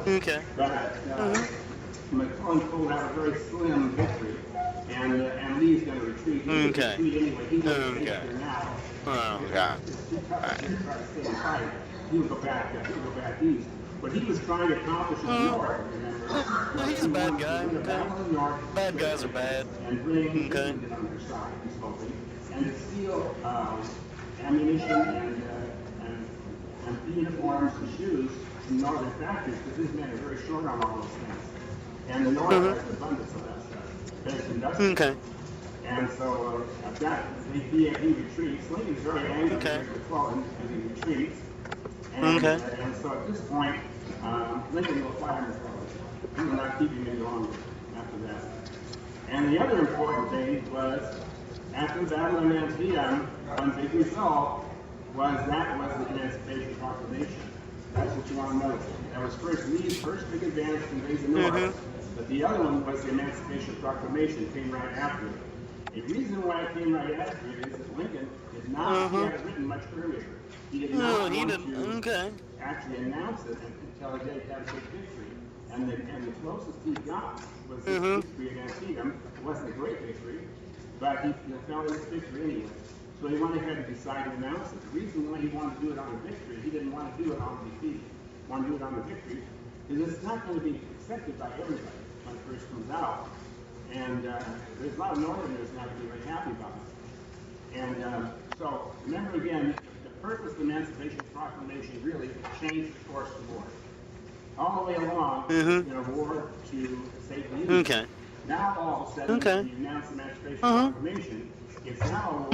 Okay. But Uh-huh. McClellan pulled out a very slim victory, and Lee's going to retreat. He would Okay. retreat anyway. He knows the Okay. danger now. Oh, God. It's too tough Alright. to try to stay and fight. He would go back. He would go back east. What he was trying to accomplish in the north, remember, Well, was he's he a bad wanted to guy, win a okay? battle in the north Bad guys are quickly bad. and bring Okay. England in on their side. He's hoping, and to steal ammunition and uniforms and shoes from northern factories, because these men are very short on all those things. And the north Uh-huh. has abundance of that stuff. It's industrial. Okay. And so he retreats. Lincoln's very angry Okay. with McClellan as he retreats. Okay. And so at this point, Lincoln will fire McClellan. He will not keep him any longer after that. And the other important thing was, after the Battle of Antietam, one big result was the Emancipation Proclamation. That's what you want to notice. That was Lee's first big advance to invade the North, but the other one was the Emancipation Proclamation, came right after it. A reason why it came right after it is that Lincoln did not, he had it written much earlier. He did not Oh, he want didn't. to Okay. actually announce it until he had a big victory. And the closest he got was this victory at Antietam. It wasn't a great victory, but he felt his victory anyway. So he went ahead and decided to announce it. The reason why he wanted to do it on a victory, he didn't want to do it on defeat. He wanted to do it on a victory, because it's not going to be accepted by everybody when it first comes out. And there's a lot of Northerners not going to be very happy about it. And so remember again, the purpose of the Emancipation Proclamation really changed the course of the war. All the way along, it's been a war to save the Union. Okay. Now all of a sudden, Okay. when you announce the Emancipation Uh-huh. Proclamation, it's now a war.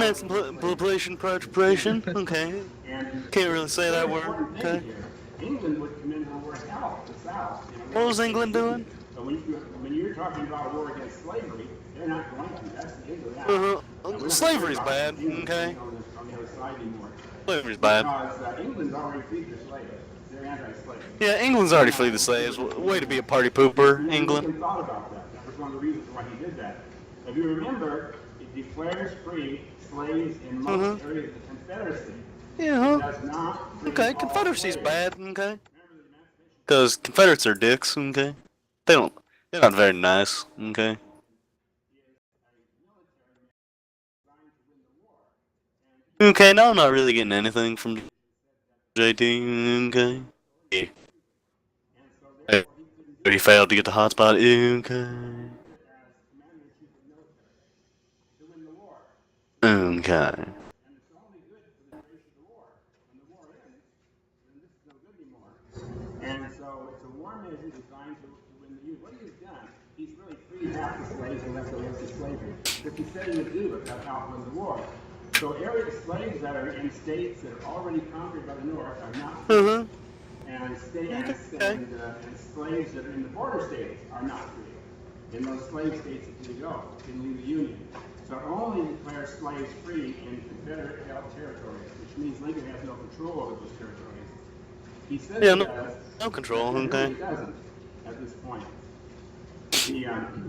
Emancipation Proclamation. Okay. And Can't really say that word. important thing Okay. here, England would come into a war help the South. What was England doing? But when you're talking about a war against slavery, they're not going to. That's the end of that. Slavery's bad. Okay. On the other side anymore. Slavery's bad. Because England's already freed their slaves. They're anti-slave. Yeah, England's already freed the slaves. Way to be a party pooper, England. Lincoln thought about that. That was one of the reasons why he did that. If you remember, it declares free slaves in most areas of the Confederacy. Yeah, It does not free Okay, all Confederacy's slaves. bad, okay? Remember the Emancipation Because Confederates are dicks, okay? They're not very nice, okay? Okay, now I'm not really getting anything from JT, okay? Hey, he failed to get the hotspot, okay? to win the war. Okay. And it's only good for the duration of the war. When the war ends, then this is no good anymore. And so it's a war measure designed to win the Union. What he has done, he's really freed half the slaves and left the rest of slavery. If he said he would do it, that helped win the war. So slaves that are in states that are already conquered by the North are not free. And slaves that are in the border states are not free. In those slave states that can go, can leave the Union. So it only declares slaves free in Confederate held territories, which means Lincoln has no control over those territories. He says Yeah, he no, does, no control, but he okay? really doesn't at this point.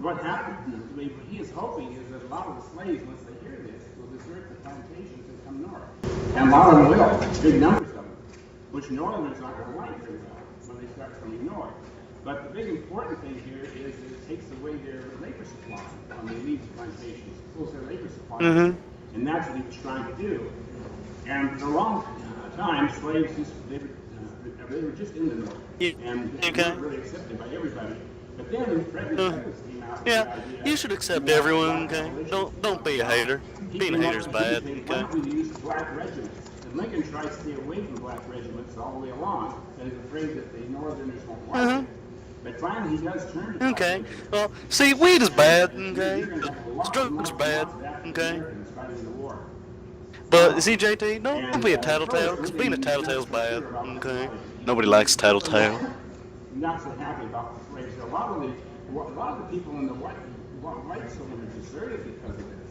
What happened, what he is hoping is that a lot of the slaves, once they hear this, will desert the plantations and come north. And a lot of them will, big numbers of them, which Northerners aren't going to like very well when they start coming north. But the big important thing here is that it takes away their labor supply when they leave the plantations. It pulls their labor supply. And that's what he was trying to do. And for a long time, slaves they were just in the North. And they weren't really accepted by everybody. But then Frederick Douglass came out with the Yeah, idea. you should accept everyone, okay? Don't be a hater. Being a hater's bad, Why okay? don't we use black regiments? And Lincoln tried to stay away from black regiments all the way along, and is afraid that the Northerners won't like it. But finally, he does turn to black Okay, regiments. well, see, weed is bad, You're okay? going to have a lot Drugs are bad, of African okay? Americans fighting the war. But, see, JT, don't be a tattletale, because being a tattletale's bad, okay? Nobody likes tattletale. Not so happy about the slaves. A lot of the people in the white soldiers deserted because of this.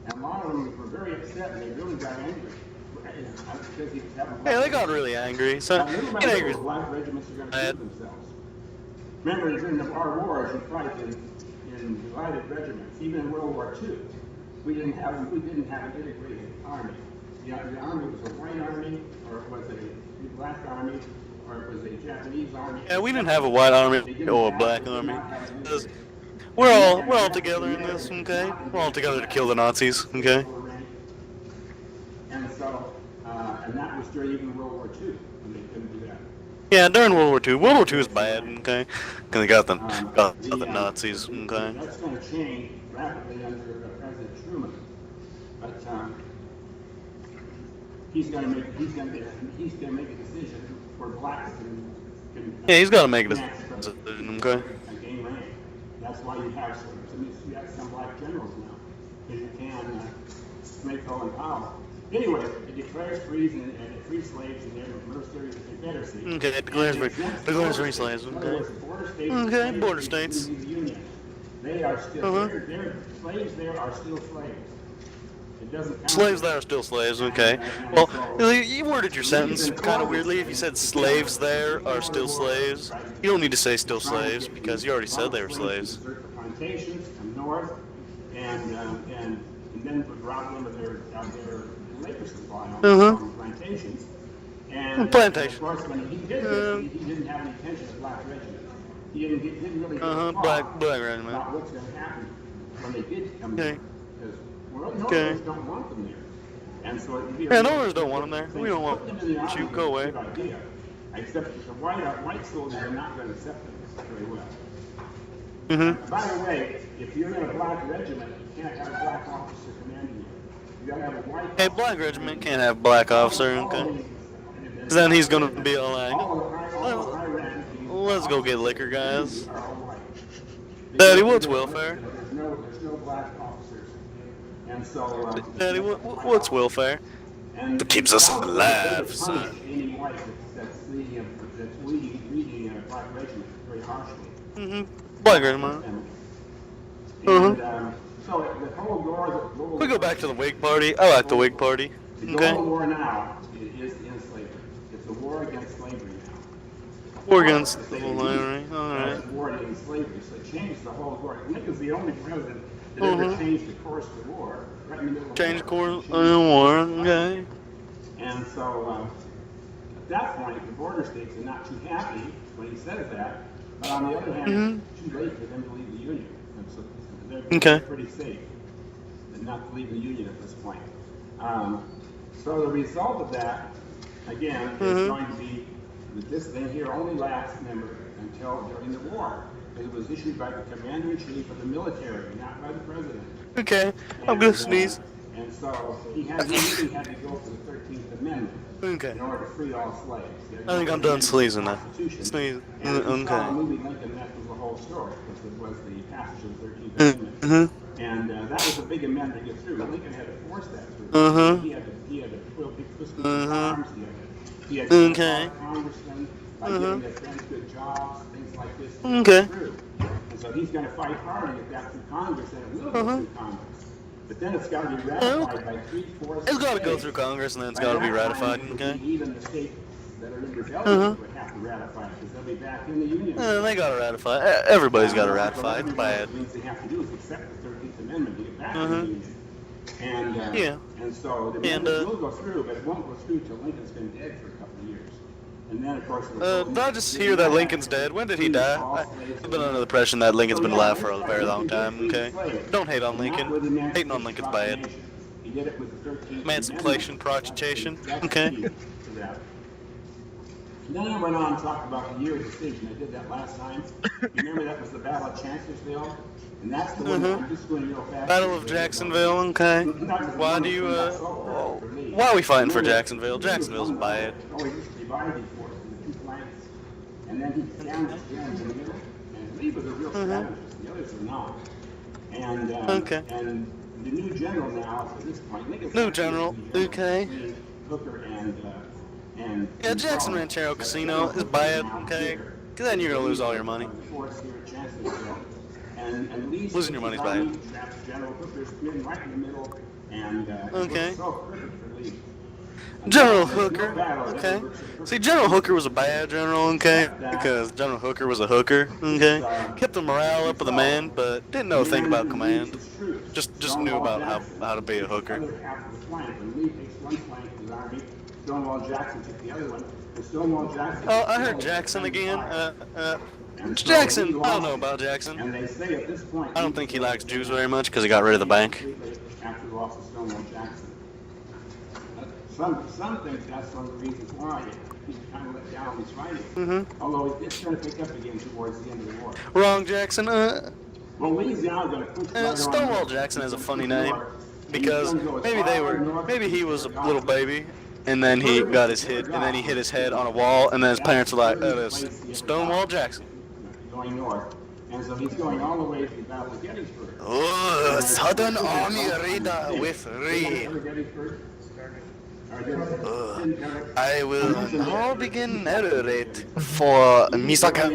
And a lot of them were very upset, and they really got angry. Because he was having Yeah, they got really angry, so, little by get little, angry. black regiments are going to Bad. kill themselves. Remember, during our wars, you fight in divided regiments. Even in World War II, we didn't have an integrated army. The army was a white army, or was it a black army, or it was a Japanese army. Yeah, we didn't have a white army or a black army. 'Cause we're all together in this, okay? We're all together to kill the Nazis, okay? And so, and that was during even World War II, when they couldn't do that. Yeah, during World War II. World War II is bad, okay? Because they got the Nazis, okay? That's going to change rapidly under President Truman. But he's going to make a decision where blacks can Yeah, he's got to make a decision, okay? gain rank. That's why you have some black generals now, because you can make Colin Powell. Anyway, it declares free slaves in their mercenary confederacy. Okay, it declares free slaves, okay? Okay, border states. They are still, their slaves there are still slaves. It doesn't count. Slaves there are still slaves, okay? Well, you worded your sentence kind of weirdly. If you said slaves there are still slaves, you don't need to say still slaves because you already said they were slaves. Plantations come north, and then would rob them of their labor supply on plantations. And Plantation. of course, when he did this, he didn't have any intention of black regiment. He didn't really Black regiment. about what's going to happen when they did come Okay. there. Because Northerners don't want them there. And so Yeah, Northerners don't want them there. We don't want you. Go away. Idea. Except that the white soldiers are not going to accept them very well. By the way, if you're in a black regiment, you can't have a black officer commanding you. You gotta have a white officer. Hey, black regiment can't have black officer, okay? Then he's gonna be all like, well, let's go get liquor, guys. Daddy, what's welfare? There's no black officers. And so, Daddy, what's welfare? That keeps us alive, son. Any white that's leading a black regiment very harshly. Black regiment. And, so the whole war. We go back to the Whig Party. I like the Whig Party. The Okay. Cold War now is in slavery. It's a war against slavery now. War against slavery. All right. It's a war against slavery. So it changed the whole war. Lincoln's the only president that ever changed the course of the war. Right in the middle of Change course of the war. Okay. And so at that point, the border states are not too happy when he says that. But on the other hand, it's too late for them to leave the Union. And so they're pretty safe and not to leave the Union at this point. So the result of that, again, is going to be that this thing here only lasts, remember, until during the war. It was issued by the commander-in-chief of the military, not by the president. Okay. I'm gonna sneeze. And so he really had to go for the 13th Amendment Okay. in order to free all slaves. I think I'm done sneezing now. Sneezing. And if you saw the Okay. movie Lincoln, that was the whole story, because it was the passage of the 13th Amendment. And that was a big amendment to get through. Lincoln had to force that through. He had to twist his arms. He had to congressmen by giving their friends good jobs, things like this. To get through. And so he's going to fight hard to get that through Congress, and it will go through Congress. But then it's got to be ratified by 3/4. It's got to go through Congress and then it's got to be ratified. Okay. Even the states that are in rebellion would have to ratify it because they'll be back in the Union. They got to ratify. Everybody's got to ratify. It's bad. The things they have to do is accept the 13th Amendment to get back in the Union. And, and so the amendment will go through, but it won't go through till Lincoln's been dead for a couple of years. And then, of course, Did I just hear that Lincoln's dead? When did he die? I've been under the impression that Lincoln's been alive for a very long time, okay? Don't hate on Lincoln. Hating on Lincoln's bad. He did it with the 13th Emancipation Proclamation, okay? Then I went on and talked about the year of decision. I did that last time. You remember that was the Battle of Chancellorsville? And that's the one I'm just going real fast. Battle of Jacksonville, okay? Why do you, why are we fighting for Jacksonville? Jacksonville's bad. Oh, he just divided his forces into two flanks. And then he scanned his guns in the middle. And Lee was a real strategist. The others were not. And, and the new general now, at this point, New general, okay. Hooker and Yeah, Jackson Ranchero Casino is bad, okay? Because then you're going to lose all your money. Losing your money's bad. General Hooker's been right in the middle, and okay. so perfect for Lee. General Hooker, okay. See, General Hooker was a bad general, okay? Because General Hooker was a hooker, okay? Kept the morale up of the men, but didn't know a thing about command. Just knew about how to be a hooker. Half of the flank, and Lee takes one flank of his army, Stonewall Jackson took the other one, And Stonewall Jackson. Oh, I heard Jackson again. And so Jackson. he I don't lost know it. about Jackson. And they say at this point, I don't think he likes Jews very much because he got rid of the bank. After the loss of Stonewall Jackson. Some think that's one of the reasons why he kind of let down his writing. Although it's going to pick up again towards the end of the war. Wrong, Jackson. Well, Lee's now going to push right on Stonewall north. Jackson has a funny Push name north. because And he's gonna go as far north maybe he as was a the little baby, and then he got his hit, and then he hit his head on a wall, and then his parents were like, "That is Stonewall Jackson." Going north. And so he's going all the way to the Battle of Gettysburg. Oh, Southern Army Raider with Ray. Gettysburg? I will now begin narrate for Misaka.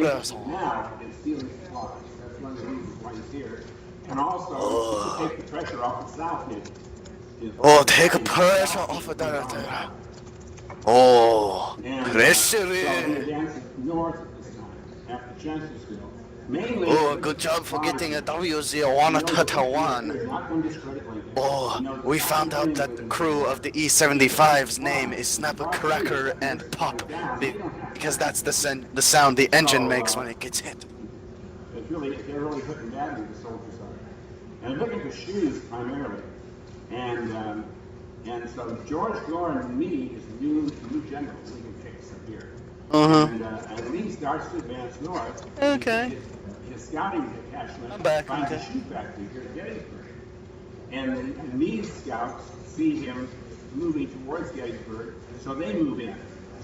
Now it's stealing supplies. That's one of the reasons why he's here. And also to take the pressure off the South. Oh, take pressure off of that. Oh, pressure. So he advances north at this time, after Chancellorsville. Mainly. Oh, good job for getting a WZ-131. Not going to discredit Lincoln. Oh, we found out that the crew of the E-75's name is Snapper, Cracker, and Pop, because that's the sound the engine makes when it gets hit. They're really hooking badly the soldiers are. And looking for shoes primarily. And so George Gordon Meade is the new general Lincoln picks up here. And Lee starts to advance north. Okay. His scouting detachment I'm back, finds okay. a shoe factory here at Gettysburg. And Meade's scouts see him moving towards Gettysburg, so they move in.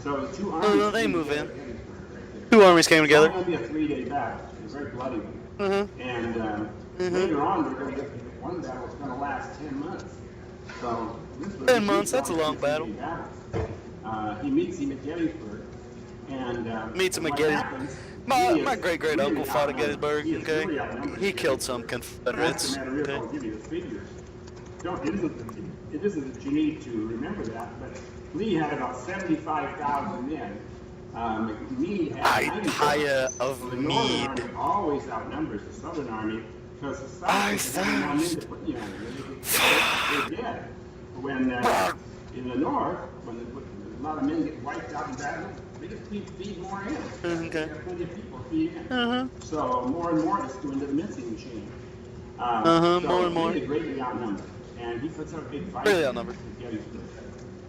So the two armies they move in. Gettysburg right there. Two armies came It's together. going to be a 3-day battle. It's a very bloody one. And later on, we're going to get one battle that's going to last 10 months. So this was 10 months, that's a long battle. He meets him at Gettysburg. And Meets him at what Gettysburg. happens, My great-great-uncle fought at Gettysburg, okay? He killed some Confederates, okay? I'll give you the figures. It isn't that you need to remember that, but Lee had about 75,000 men. Meade had I 90,000. tire of The Northern Meade. Army always outnumbers the Southern Army because the I South didn't want men to put you on it. They did. When in the North, when a lot of men get wiped out in battle, they just feed more in. Okay. They got plenty of people feed in. So more and more just go into the mincing machine. So more and more. Lee is greatly outnumbered, and he puts up a big fight. Really outnumbered. at Gettysburg.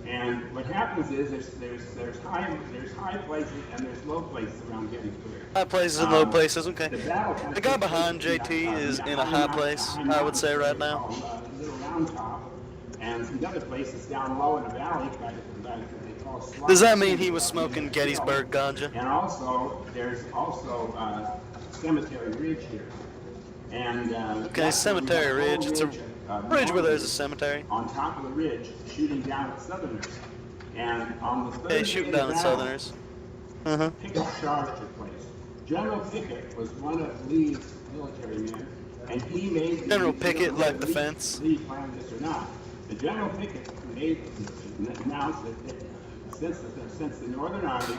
And what happens is there's high places and there's low places around Gettysburg. High places and low places, okay. The battle kind of The guy behind JT is in a high place, I would say, right now. Little Round Top, and some other places down low in the valley by they call Slot. Does that mean he was smoking Gettysburg ganja? And also, there's also Cemetery Ridge here. And Okay, Cemetery Ridge. It's a ridge where there's a cemetery. On top of the ridge, shooting down at Southerners. And on the third Okay, shooting down at Southerners. Pickett's charge took place. General Pickett was one of Lee's military men, and he made General Pickett like the fence. Lee planned this or not. The General Pickett announced that since the Northern Army,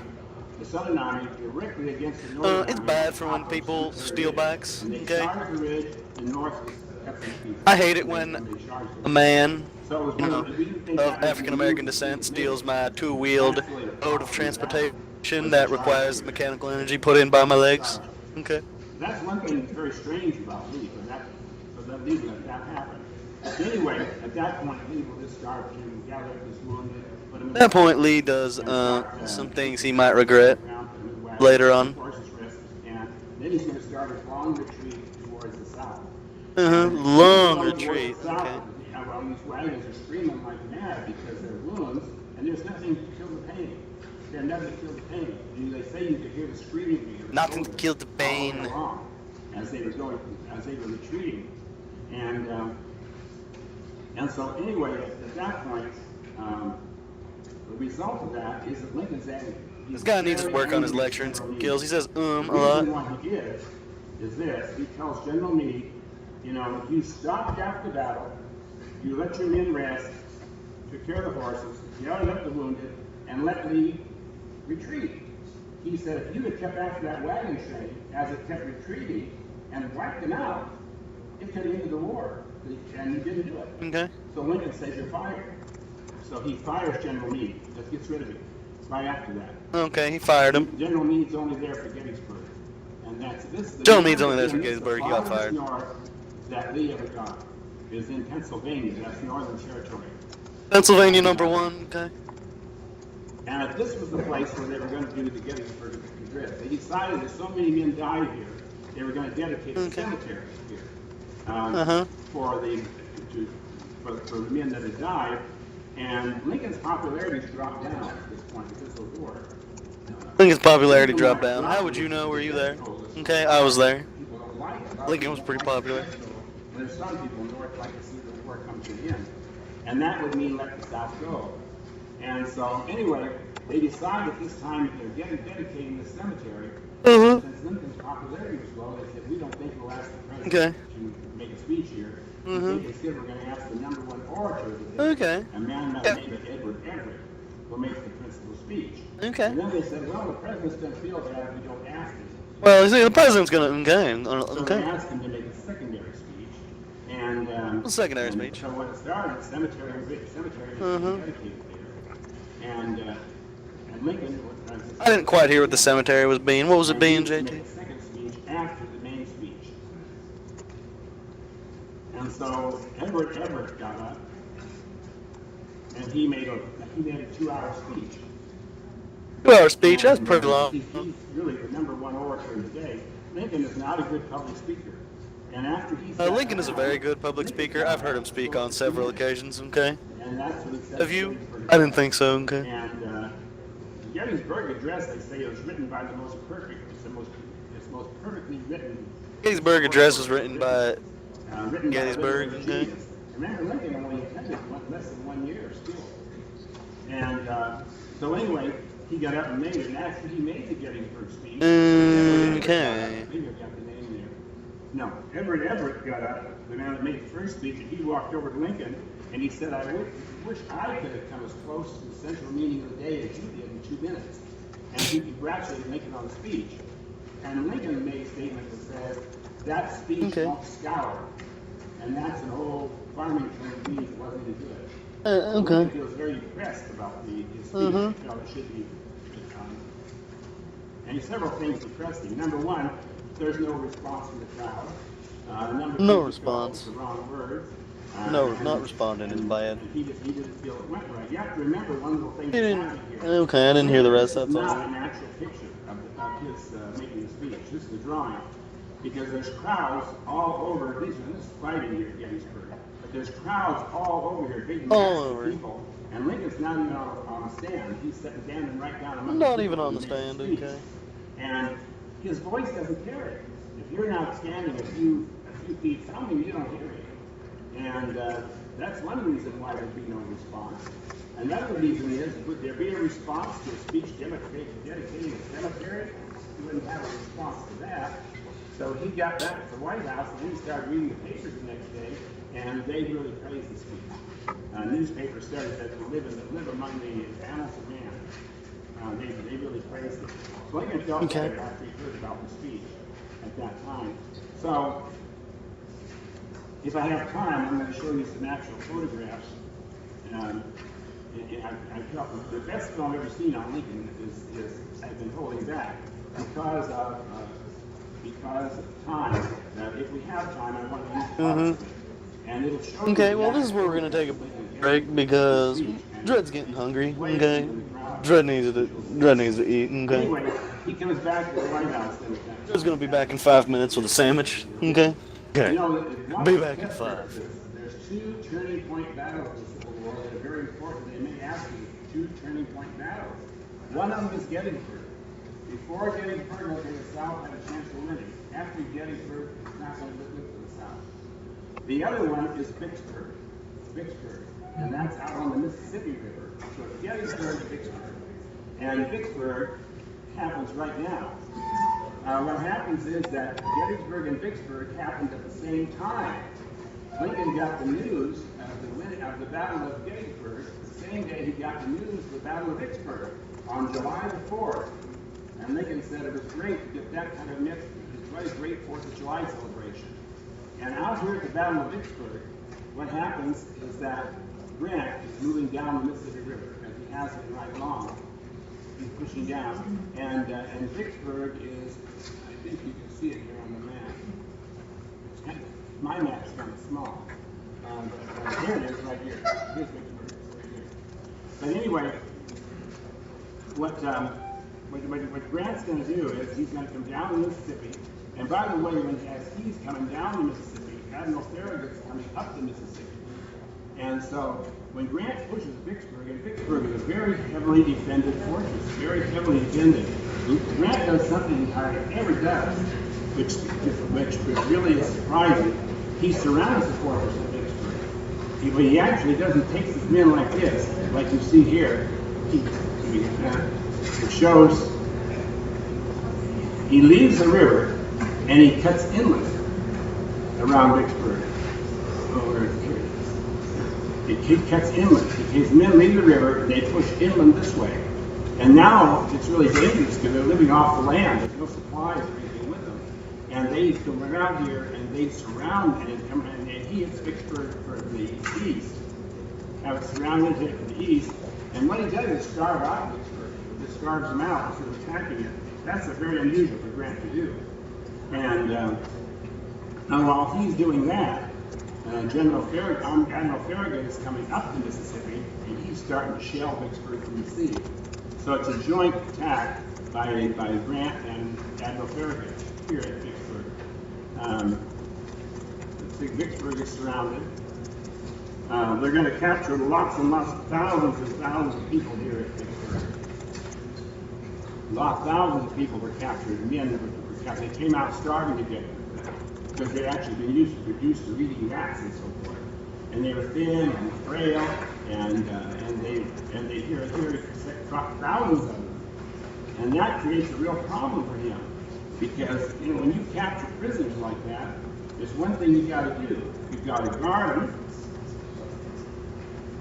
the Southern Army directly against the Northern Army. It's bad for when people steal bikes, And they okay? charged the ridge, the North was kept in peace. I hate it when a man, So it was you one know, of the- we didn't think of that was African American the descent news. steals my two-wheeled mode of transportation that requires mechanical energy put in by my legs. Okay. That's one thing that's very strange about Lee, but that Lee let that happen. Anyway, at that point, Lee will just start to gather up his wounded, put him in At that point, Lee does some things he might regret later on. horses rest, and then he's going to start his long retreat towards the south. Long Towards retreat. the south, Okay. well, these wagons are screaming like mad because they're wounds, and there's nothing to kill the pain. There's nothing to kill the pain. They say you could hear the screaming. of the Nothing to soldiers kill the all pain. along as they were retreating, and so anyway, at that point, the result of that is that Lincoln's angry. This guy needs to work on his lecturing skills. He says a The lot. reason why he is this. He tells General Meade, you stopped after the battle, you let your men rest, took care of the horses, gathered up the wounded, and let Lee retreat. He said, if you had kept after that wagon train as it kept retreating and wiped them out, it could have ended the war. And you didn't do it. Okay. So Lincoln says, you're fired. So he fires General Meade, just gets rid of him. right after that. Okay, he fired him. General Meade's only there for Gettysburg. And that's this. General Meade's only there for Again, this is the Gettysburg. He got farthest fired. north that Lee ever got is in Pennsylvania. That's Northern Territory. Pennsylvania #1. Okay. And this was the place where they were going to do the Gettysburg Address. They decided that so many men died here, they were going to dedicate a cemetery here for the men that had died. And Lincoln's popularity dropped down at this point because of the war. Lincoln's popularity dropped down. How would you know? Were you there? Okay, I was there. People don't like it. Lincoln was pretty popular. There's some people north like to see the war come to an end. And that would mean let the South go. And so, anyway, they decided this time that they're dedicating the cemetery. Since Lincoln's popularity was low, they said, we don't think we'll ask the president to make a speech here. Instead, we're going to ask the #1 orator of the day, a man by the name of Edward Everett, will make the principal speech. And then they said, well, the president's going to feel bad if we don't ask him. Well, see, the president's going to, So they asked him to make a secondary speech. And secondary speech. So when it started, the cemetery was dedicated there. And Lincoln was I didn't quite hear what the cemetery was being. What was it being, JT? The second speech after the main speech. And so Edward Everett got up, and he made a 2-hour speech. 2-hour speech. That's pretty long. He's really the #1 orator of the day. Lincoln is not a good public speaker. And after he Lincoln is a very good public speaker. I've heard him speak on several occasions. Okay. And that's what he said. Have you? I didn't think so. Okay. And the Gettysburg Address, they say, was written by the most perfect. It's most perfectly written. Gettysburg Address was written by written Gettysburg. Okay. Remember, Lincoln only attended less than 1 year still. And so anyway, he got up and made it. And after he made the Gettysburg speech, Okay. maybe I got the name there. No, Edward Everett got up, the man that made the first speech, and he walked over to Lincoln, and he said, I wish I could have come as close to the central meaning of the day as you did in 2 minutes. And he congratulated Lincoln on the speech. And Lincoln made a statement that said, that speech won't scour. And that's an old farming term means it wasn't any good. Lincoln feels very depressed about his speech. He felt it should be. And several things depressed him. #1, there's no response from the crowd. No response. The wrong words. No, not responding is bad. He didn't feel it went right. You have to remember one little thing. Okay, I didn't hear the rest of It's that. not an actual picture of his making the speech. This is a drawing. Because there's crowds all over. This is fighting here at Gettysburg. But there's crowds all over here, big masses of people. And Lincoln's not even on a stand. He's standing right down among Not the even people on the to make stand, the speech. okay. And his voice doesn't carry. If you're not standing a few feet from him, you don't hear it. And that's one reason why there'd be no response. Another reason is, would there be a response to a speech dedicating a cemetery? He wouldn't have a response to that. So he got back to the White House, and he started reading the papers the next day, and they really praised the speech. Newspapers started that live among the annals of man. They really praised it. So Lincoln felt better after he heard about the speech at that time. So, if I have time, I'm going to show you some actual photographs. I felt the best film I've ever seen on Lincoln is I've been holding back because of time. If we have time, I want to use parts of it. And it'll show you. Okay, well, this is where we're going to take a break because Dred's getting hungry. Okay. Dred needs to eat. Okay. Anyway, he comes back to the White House. Dred's going to be back in 5 minutes with a sandwich. Okay. Okay. Be back in 5. There's 2 turning point battles in the Civil War that are very important. They may ask you 2 turning point battles. One of them is Gettysburg. Before Gettysburg, okay, the South had a chance of winning. After Gettysburg, it's not going to look good for the South. The other one is Vicksburg. And that's out on the Mississippi River. So it's Gettysburg, Vicksburg. And Vicksburg happens right now. What happens is that Gettysburg and Vicksburg happened at the same time. Lincoln got the news of the Battle of Gettysburg the same day he got the news of the Battle of Vicksburg on July the 4th. And Lincoln said it was great to get that kind of mix. It was a great 4th of July celebration. And out here at the Battle of Vicksburg, what happens is that Grant is moving down the Mississippi River, as he has been right along. he's pushing down, and Vicksburg is, I think you can see it here on the map. It's kind of, my map's kind of small, but here it is right here. Here's Vicksburg, it's right here. But anyway, what Grant's going to do is he's going to come down the Mississippi, and by the way, as he's coming down the Mississippi, Admiral Farragut's coming up the Mississippi. And so when Grant pushes Vicksburg, and Vicksburg is a very heavily defended fortress, very heavily defended. Grant does something he hardly ever does, which really is surprising. He surrounds the fortress of Vicksburg. But he actually doesn't take his men like this, like you see here. It shows he leaves the river and he cuts inland around Vicksburg. He cuts inland. His men leave the river and they push inland this way. And now it's really dangerous because they're living off the land. There's no supplies or anything with them. And they come around here and they surround and he hits Vicksburg from the east. Have it surrounded hit from the east. And what he does is starve out Vicksburg. He just starves them out instead of attacking it. That's very unusual for Grant to do. And now while he's doing that, Admiral Farragut is coming up the Mississippi, and he's starting to shell Vicksburg from the sea. So it's a joint attack by Grant and Admiral Farragut here at Vicksburg. Vicksburg is surrounded. They're going to capture lots and lots, thousands and thousands of people here at Vicksburg. Thousands of people were captured. Men were captured. They came out starving to get them because they'd actually been used to reduced to eating rats and so forth. And they were thin and frail, and they here thousands of them. And that creates a real problem for him because when you capture prisoners like that, there's one thing you got to do. You've got to guard them.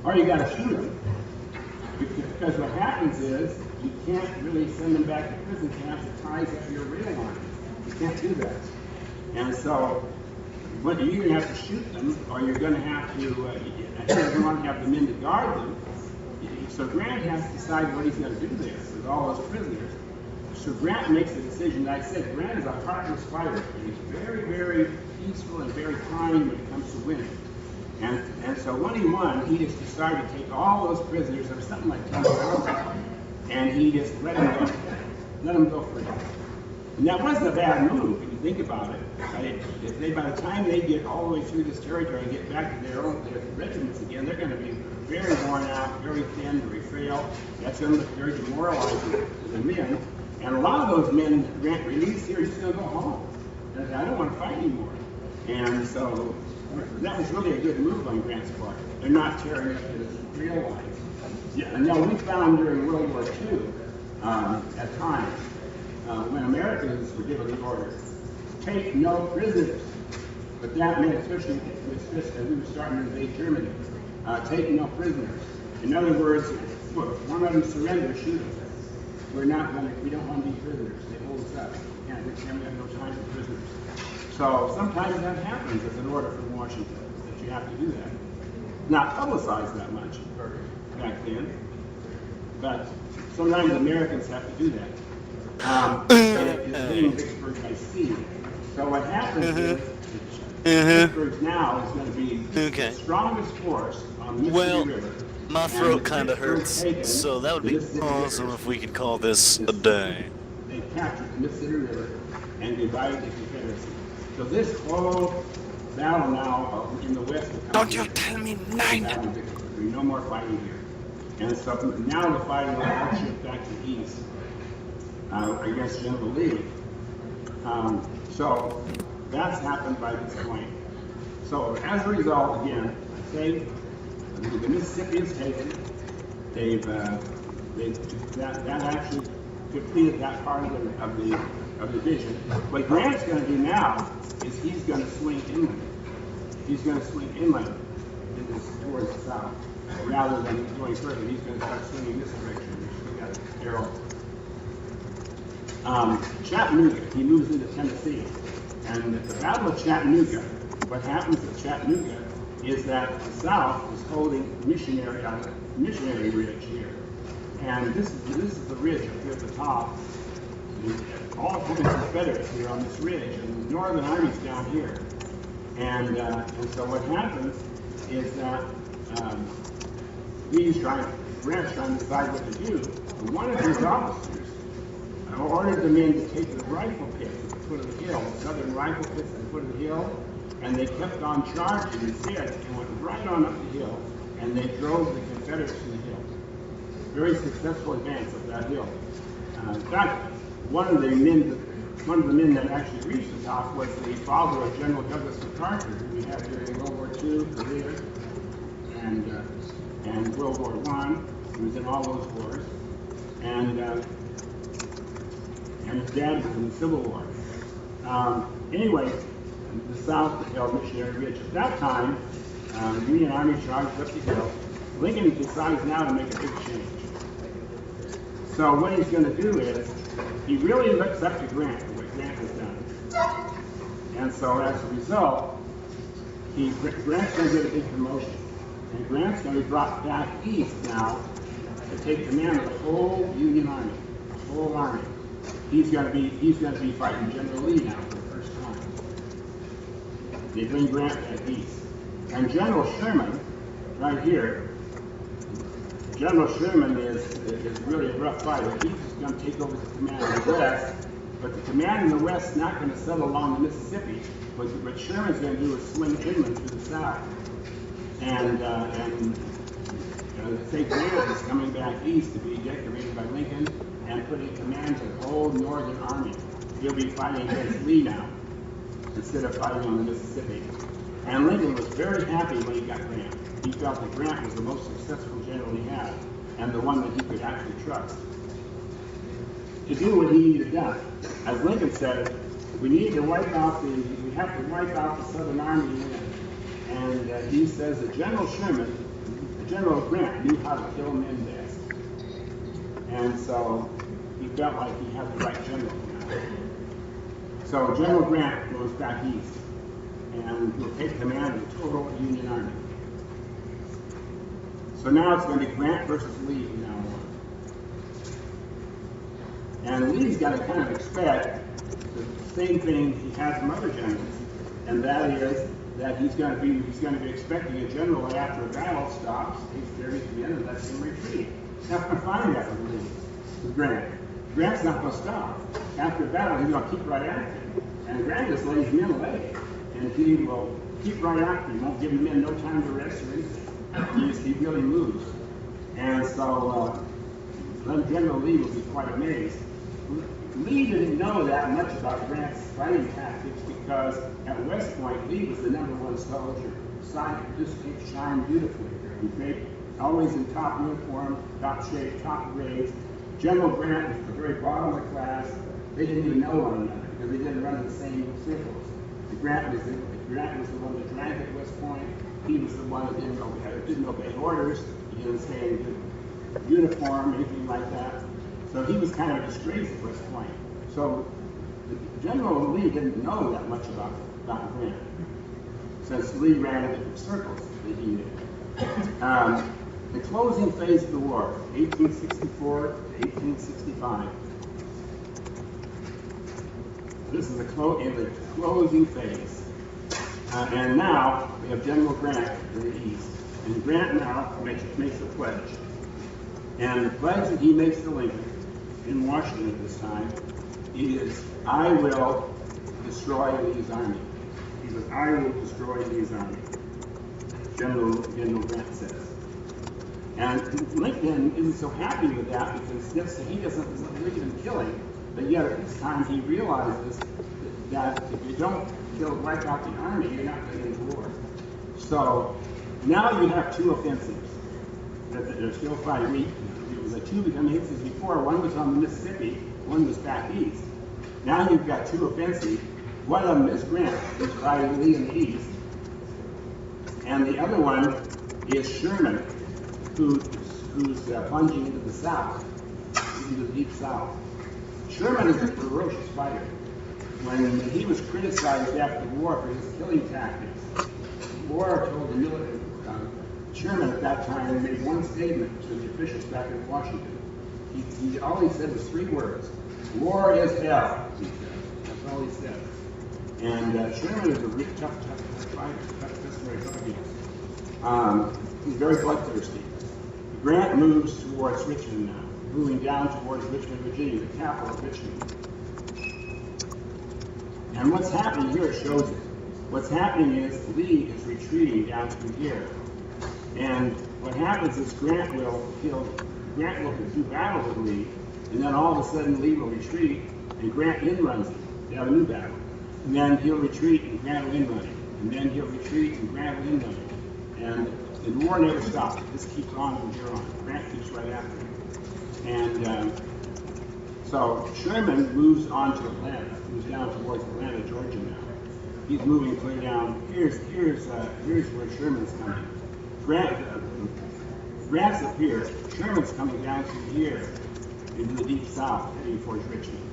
Or you got to shoot them, because what happens is you can't really send them back to prison camps. It ties up your rail line. You can't do that. And so, you're either going to have to shoot them, or you're going to have to. You don't want to have the men to guard them. So Grant has to decide what he's going to do there with all those prisoners. So Grant makes the decision. I said Grant is a heartless fighter, and he's very, very peaceful and very kind when it comes to winning. And so when he won, he just decided to take all those prisoners, there was something like 10,000, and he just let them go free. And that wasn't a bad move, if you think about it. If they, by the time they get all the way through this territory and get back to their regiments again, they're going to be very worn out, very thin, very frail. That's going to look very demoralizing to the men. And a lot of those men Grant released here are just going to go home. They're like, I don't want to fight anymore. And so that was really a good move on Grant's part. They're not tearing up his real life. Yeah, and now we found during World War II, at times, when Americans were given the order, take no prisoners. But that meant, especially when we were starting to invade Germany, take no prisoners. In other words, if one of them surrenders, shoot them. We don't want to be prisoners. They hold us up. We have no time for prisoners. So sometimes that happens as an order from Washington, that you have to do that. Not publicized that much back then, but sometimes Americans have to do that. It's leaving Vicksburg by sea. So what happens is Vicksburg now is going to be the strongest force on the Mississippi River. My throat kind of hurts, so that would be awesome if we could call this a day. They captured the Mississippi River and divided the Confederacy. So this whole battle now in the West... Don't you tell me nine! No more fighting here. And so now the fighting will shift back to the East against General Lee. So that's happened by this point. So as a result, again, I say the Mississippi is taken. That actually completed that part of the division. What Grant's going to do now is he's going to swing inland. He's going to swing inland towards the south, rather than going further. He's going to start swinging this direction. We got an arrow. Chattanooga. He moves into Tennessee, and at the Battle of Chattanooga, what happens at Chattanooga is that the South is holding missionary ridge here. And this is the ridge up here at the top. All of the Confederates here on this ridge, and the Northern Army's down here. And so what happens is that Grant's trying to decide what to do. And one of his officers ordered the men to take the rifle pits at the foot of the hill, the Southern rifle pits at the foot of the hill, and they kept on charging instead and went right on up the hill, and they drove the Confederates to the hill. Very successful advance up that hill. In fact, one of the men that actually reached the top was the father of General Douglas MacArthur, who we had during World War II, Korea, and World War I. He was in all those wars, and his dad was in the Civil War. Anyway, the South held Missionary Ridge. At that time, the Union Army charged up the hill. Lincoln decides now to make a big change. So what he's going to do is, he really looks up to Grant for what Grant has done. And so as a result, Grant's going to get a big promotion. And Grant's going to be brought back east now to take command of the whole Union Army, the whole army. He's going to be fighting General Lee now for the first time. They bring Grant back east. And General Sherman, right here, General Sherman is really a rough fighter. He's going to take over the command in the West, but the command in the West is not going to settle along the Mississippi. What Sherman's going to do is swing inland to the south. And say Grant is coming back east to be decorated by Lincoln and putting command to the whole Northern Army. He'll be fighting against Lee now, instead of fighting on the Mississippi. And Lincoln was very happy when he got Grant. He felt that Grant was the most successful general he had, and the one that he could actually trust to do what he needed done. As Lincoln said, we have to wipe out the Southern Army. And he says that General Grant knew how to kill men best. And so he felt like he had the right general now. So General Grant goes back east and will take command of the total Union Army. So now it's going to be Grant versus Lee from now on. And Lee's got to kind of expect the same thing he has from other generals, and that is that he's going to be expecting a general that after a battle stops, takes care of his men, and lets him retreat. He's not going to find that with Lee, with Grant. Grant's not going to stop. After a battle, he's going to keep right after him. And Grant just let his men lay. And he will keep right after him. He won't give the men no time to rest or anything. He really moves. And so then General Lee will be quite amazed. Lee didn't know that much about Grant's fighting tactics because at West Point, Lee was the #1 soldier. Just shined beautifully. Great, always in top uniform, top shape, top grades. General Grant was at the very bottom of the class. They didn't even know one another because they didn't run in the same circles. Grant was the one that drank at West Point. He was the one that didn't obey orders. He didn't stay in good uniform, anything like that. So he was kind of a disgrace at West Point. So General Lee didn't know that much about Grant, since Lee ran in different circles that he knew. The closing phase of the war, 1864 to 1865. This is the closing phase. And now we have General Grant in the east. And Grant now makes a pledge. And the pledge that he makes to Lincoln in Washington at this time is, I will destroy Lee's army. He says, I will destroy Lee's army. General Grant says. And Lincoln isn't so happy with that because he doesn't believe in killing, but yet at this time he realizes that if you don't wipe out the army, you're not going to win the war. So now you have two offensives that they're still fighting. The two offensives before, one was on the Mississippi, one was back east. Now you've got two offensives. One of them is Grant, who's fighting Lee in the east, and the other one is Sherman, who's plunging into the south, into the deep south. Sherman is a ferocious fighter. When he was criticized after the war for his killing tactics, War told the military, Sherman at that time made one statement to the officials back in Washington. He all he said was 3 words: "War is hell." He said. That's all he said. And Sherman is a really tough fighter. That's very tough against. He's very bloodthirsty. Grant moves towards Richmond now, moving down towards Richmond, Virginia, the capital of Richmond. And what's happening here shows it. What's happening is Lee is retreating down through here. And what happens is Grant will do battle with Lee, and then all of a sudden Lee will retreat, and Grant in-runs him. They have a new battle. And then he'll retreat, and Grant will in-run him. And then he'll retreat, and Grant will in-run him. And the war never stops. It just keeps on from here on. Grant keeps right after him. And so Sherman moves on to Atlanta. Moves down towards Atlanta, Georgia now. He's moving clear down. Here's where Sherman's coming. Grant's up here. Sherman's coming down through here into the deep south, heading towards Richmond.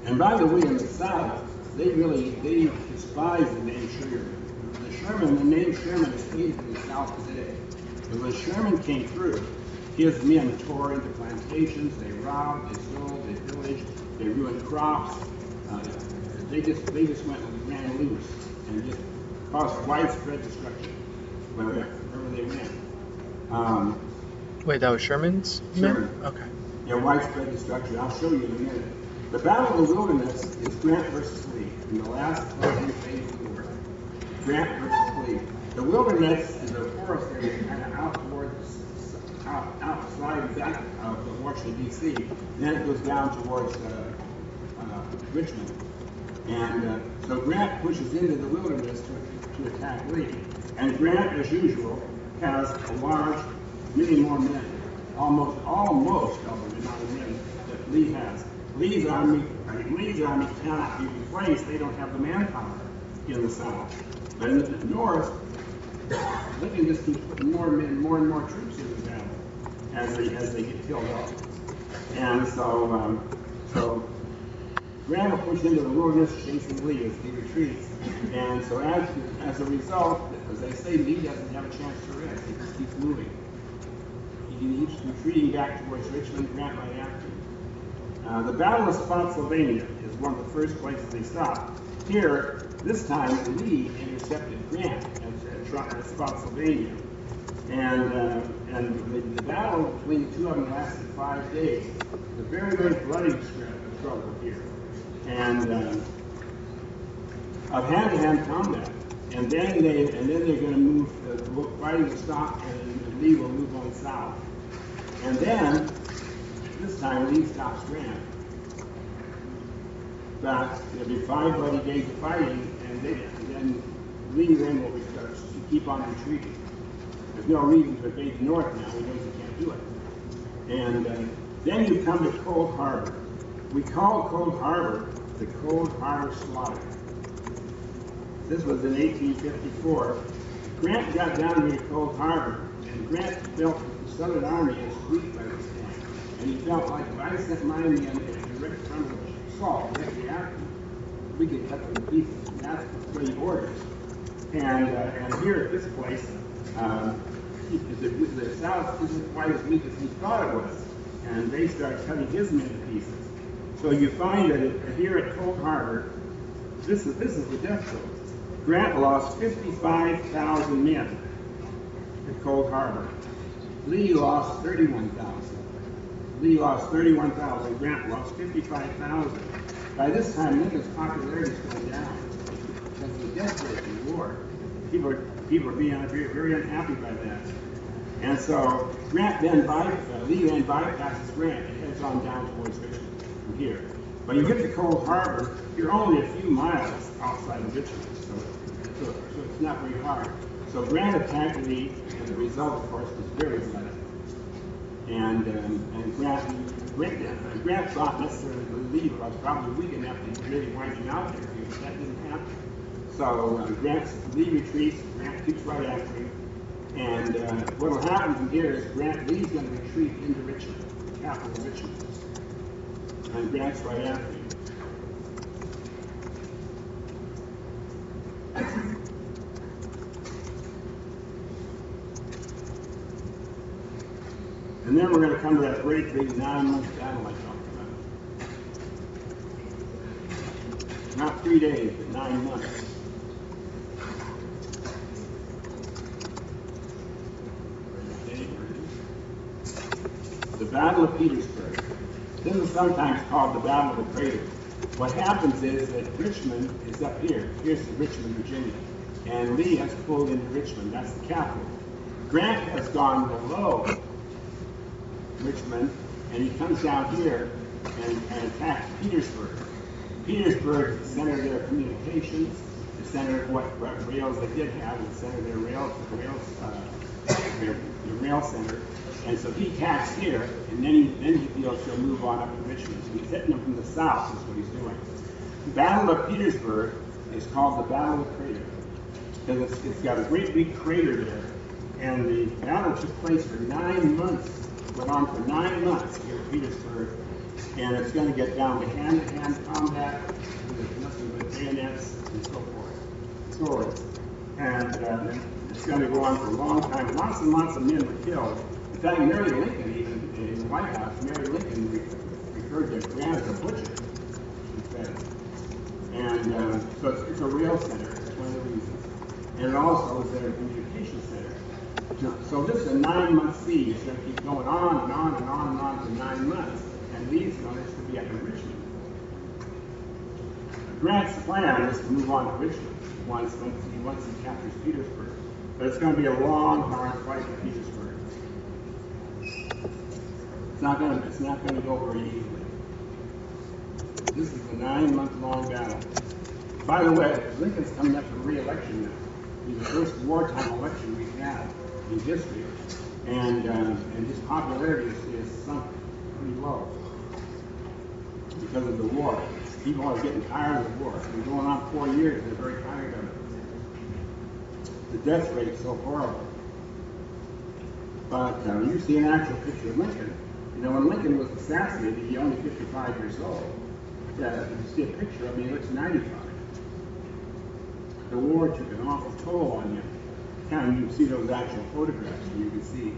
And by the way, in the South, they despise the name Sherman. The name Sherman is hated in the South today. But when Sherman came through, his men tore into plantations, they robbed, they stole, they pillaged, they ruined crops. They just went and ran loose and just caused widespread destruction wherever they went. Wait, that was Sherman's men? Okay. Yeah, widespread destruction. I'll show you in a minute. The Battle of the Wilderness is Grant versus Lee in the last 12-year phase of the war. Grant versus Lee. The Wilderness is a forest area kind of outside back of Washington, D.C. Then it goes down towards Richmond. And so Grant pushes into the wilderness to attack Lee. And Grant, as usual, has a large, many more men, almost double the amount of men that Lee has. Lee's army cannot be replaced. They don't have the manpower in the South. But in the North, they can just keep putting more men, more and more troops in the battle as they get killed off. And so Grant will push into the wilderness chasing Lee as he retreats. And so as a result, as they say, Lee doesn't have a chance to rest. He just keeps moving. He keeps retreating back towards Richmond, Grant right after him. The Battle of Spotsylvania is one of the first places they stop. Here, this time, Lee intercepted Grant at Spotsylvania. And the battle between the two of them lasted 5 days. It's a very, very bloody struggle here. And of hand-to-hand combat. And then they're going to move, fighting to stop, and Lee will move on south. And then, this time, Lee stops Grant. But there'll be 5 bloody days of fighting, and then Lee then will keep on retreating. There's no reason to invade the north now. He knows he can't do it. And then you come to Cold Harbor. We call Cold Harbor the Cold Harbor Slaughter. This was in 1854. Grant got down near Cold Harbor, and Grant felt that the Southern Army is weak by this time. And he felt like, if I sent my men in direct front of assault directly after him, we could cut them to pieces. And that's what he orders. And here at this place, the South isn't quite as weak as he thought it was. And they start cutting his men to pieces. So you find that here at Cold Harbor, this is the death toll. Grant lost 55,000 men at Cold Harbor. Lee lost 31,000. Lee lost 31,000. Grant lost 55,000. By this time, Lincoln's popularity is going down because of the death rate in the war. People are being very unhappy by that. And so Lee then bypasses Grant and heads on down towards Richmond from here. When you get to Cold Harbor, you're only a few miles outside of Richmond, so it's not very hard. So Grant attacked Lee, and the result, of course, was very bloody. And Grant thought necessarily that Lee was probably weak enough to really wipe him out there, but that didn't happen. So Lee retreats, Grant keeps right after him. And what will happen from here is Lee's going to retreat into Richmond, the capital of Richmond. And Grant's right after him. And then we're going to come to that great big 9-month battle I talked about. Not 3 days, but 9 months. The Battle of Petersburg. This is sometimes called the Battle of the Crater. What happens is that Richmond is up here. Here's Richmond, Virginia. And Lee has pulled into Richmond. That's the capital. Grant has gone below Richmond, and he comes down here and attacks Petersburg. Petersburg is the center of their communications, the center of what rails they did have, the center of their rail center. And so he attacks here, and then he feels he'll move on up to Richmond. So he's hitting them from the south, is what he's doing. The Battle of Petersburg is called the Battle of the Crater, because it's got a great big crater there. And the battle took place for 9 months, went on for 9 months here at Petersburg, and it's going to get down to hand-to-hand combat with nothing but bayonets and so forth, swords. And it's going to go on for a long time. Lots and lots of men were killed. In fact, Mary Lincoln, even in the White House, Mary Lincoln referred to Grant as a butcher, she said. And so it's a rail center, that's one of the reasons. And it also is their communication center. So this is a 9-month siege. It's going to keep going on and on and on and on for 9 months. And Lee's going to be up in Richmond. Grant's plan is to move on to Richmond once he captures Petersburg. But it's going to be a long, hard fight for Petersburg. It's not going to go very easily. This is a 9-month-long battle. By the way, Lincoln's coming up for re-election now. He's the first wartime election we've had in history, and his popularity is sunk pretty low because of the war. People are getting tired of the war. It's been going on 4 years, and they're very tired of it. The death rate is so horrible. But you see an actual picture of Lincoln. You know, when Lincoln was assassinated, he was only 55 years old. Yeah, you see a picture of him, he looks 95. The war took an awful toll on him. Kind of, you can see those actual photographs, and you can see.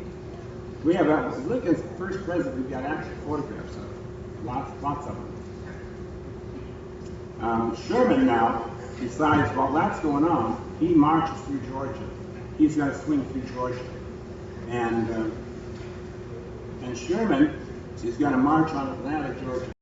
We have Lincoln's the first president we've got actual photographs of. Lots of them. Sherman now decides, while that's going on, he marches through Georgia. He's going to swing through Georgia. And Sherman is going to march on Atlanta, Georgia.